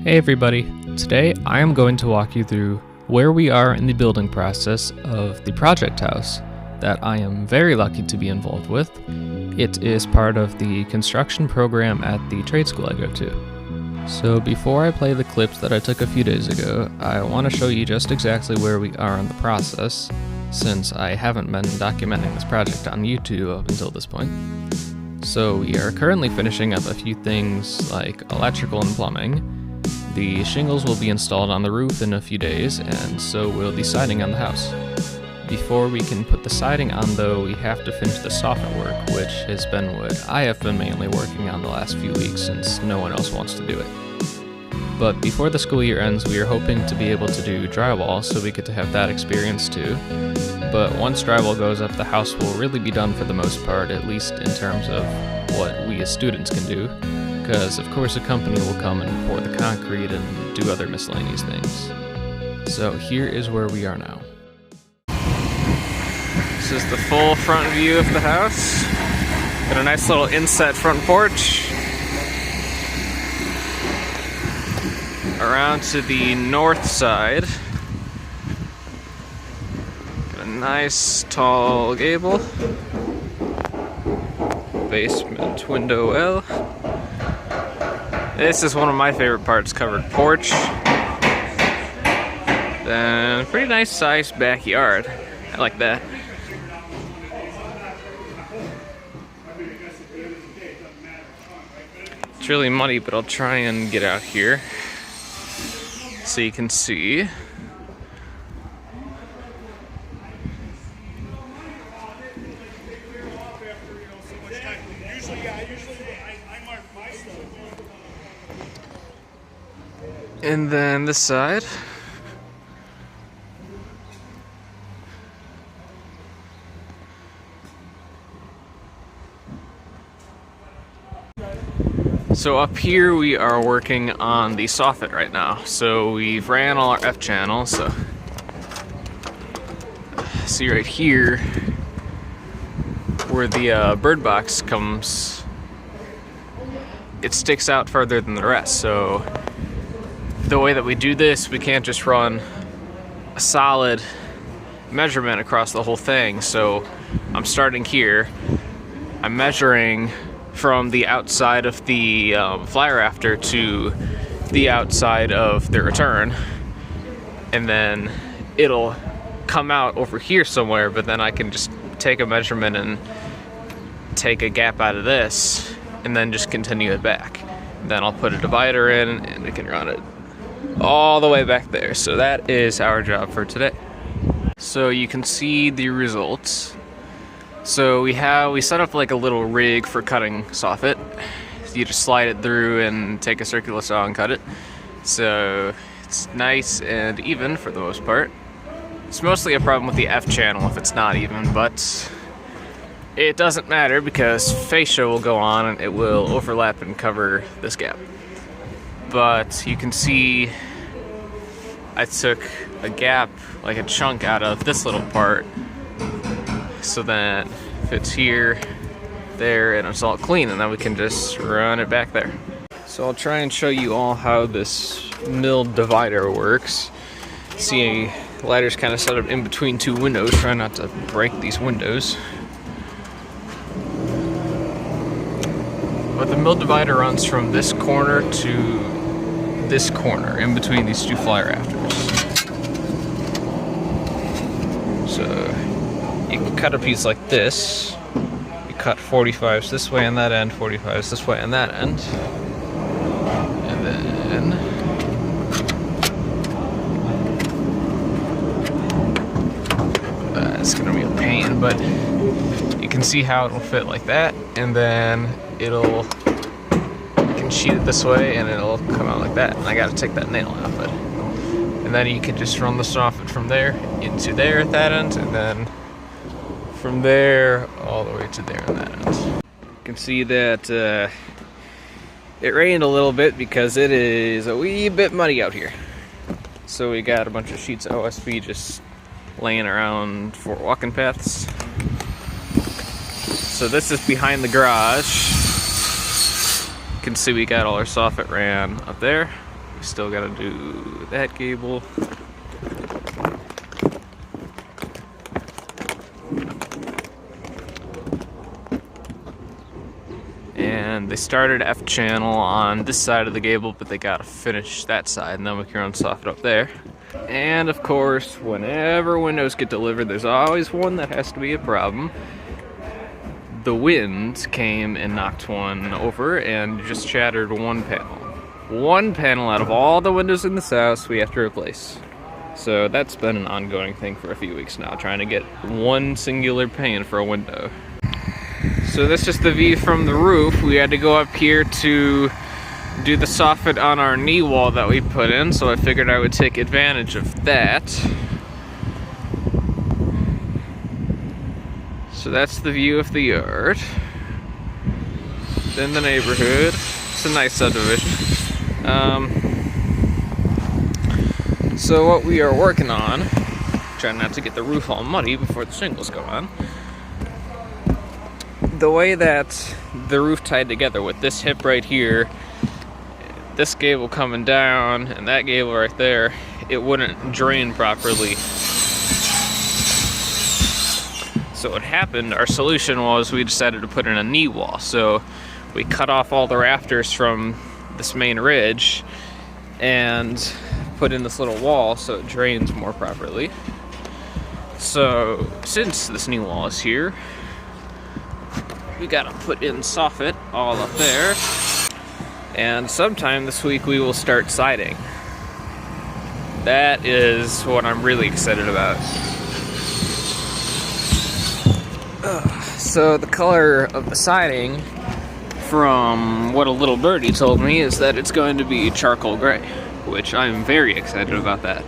Hey everybody, today I am going to walk you through where we are in the building process of the project house that I am very lucky to be involved with. It is part of the construction program at the trade school I go to. So before I play the clips that I took a few days ago, I want to show you just exactly where we are in the process, since I haven't been documenting this project on YouTube up until this point. So we are currently finishing up a few things like electrical and plumbing. The shingles will be installed on the roof in a few days, and so will the siding on the house. Before we can put the siding on though, we have to finish the soffit work, which has been what I have been mainly working on the last few weeks since no one else wants to do it. But before the school year ends, we are hoping to be able to do drywall so we get to have that experience too. But once drywall goes up, the house will really be done for the most part, at least in terms of what we as students can do. Because of course a company will come and pour the concrete and do other miscellaneous things. So here is where we are now. This is the full front view of the house. Got a nice little inset front porch. Around to the north side. Got a nice tall gable. Basement window L. This is one of my favorite parts, covered porch. Then pretty nice sized backyard. I like that. It's really muddy, but I'll try and get out here so you can see. And then this side. So up here we are working on the soffit right now. So we've ran all our F channels. So see right here where the bird box comes, it sticks out further than the rest. So the way that we do this, we can't just run a solid measurement across the whole thing. So I'm starting here. I'm measuring from the outside of the fly rafter to the outside of the return. And then it'll come out over here somewhere, but then I can just take a measurement and take a gap out of this and then just continue it back. Then I'll put a divider in and we can run it all the way back there. So that is our job for today. So you can see the results. So we set up like a little rig for cutting soffit. You just slide it through and take a circular saw and cut it. So it's nice and even for the most part. It's mostly a problem with the F channel if it's not even, but it doesn't matter because fascia will go on and it will overlap and cover this gap. But you can see I took a gap, like a chunk out of this little part, so that fits here, there, and it's all clean, and then we can just run it back there. So I'll try and show you all how this milled divider works. See, the ladder's kind of set up in between two windows, try not to break these windows. But the milled divider runs from this corner to this corner, in between these two fly rafters. So you can cut a piece like this. You cut 45s this way on that end, 45s this way on that end. And then it's gonna be a pain, but you can see how it'll fit like that, and then you can sheet it this way and it'll come out like that. And I gotta take that nail out, but and then you can just run the soffit from there into there at that end, and then from there all the way to there on that end. You can see that it rained a little bit because it is a wee bit muddy out here. So we got a bunch of sheets of OSB just laying around for walking paths. So this is behind the garage. You can see we got all our soffit ran up there. We still gotta do that gable. And they started F channel on this side of the gable, but they gotta finish that side, and then we can run soffit up there. And of course, whenever windows get delivered, there's always one that has to be a problem. The wind came and knocked one over and just shattered one panel. One panel out of all the windows in this house we have to replace. So that's been an ongoing thing for a few weeks now, trying to get one singular pane for a window. So that's just the view from the roof. We had to go up here to do the soffit on our knee wall that we put in, so I figured I would take advantage of that. So that's the view of the yard. Then the neighborhood. It's a nice subdivision. So what we are working on, trying not to get the roof all muddy before the shingles go on. The way that the roof tied together with this hip right here, this gable coming down, and that gable right there, it wouldn't drain properly. So what happened, our solution was we decided to put in a knee wall. So we cut off all the rafters from this main ridge and put in this little wall so it drains more properly. So since this knee wall is here, we gotta put in soffit all up there. And sometime this week we will start siding. That is what I'm really excited about. So the color of the siding, from what a little birdie told me, is that it's going to be charcoal gray, which I'm very excited about that.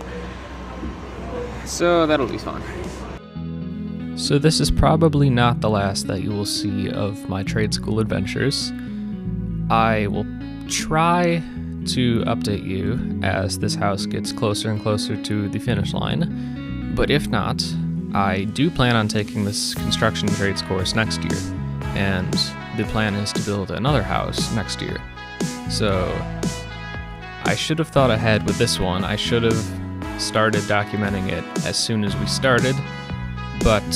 So that'll be fun. So this is probably not the last that you will see of my trade school adventures. I will try to update you as this house gets closer and closer to the finish line, but if not, I do plan on taking this construction trades course next year, and the plan is to build another house next year. So I should have thought ahead with this one. I should have started documenting it as soon as we started, but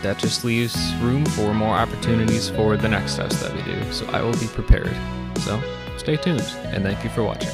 that just leaves room for more opportunities for the next house that we do, so I will be prepared. So stay tuned, and thank you for watching.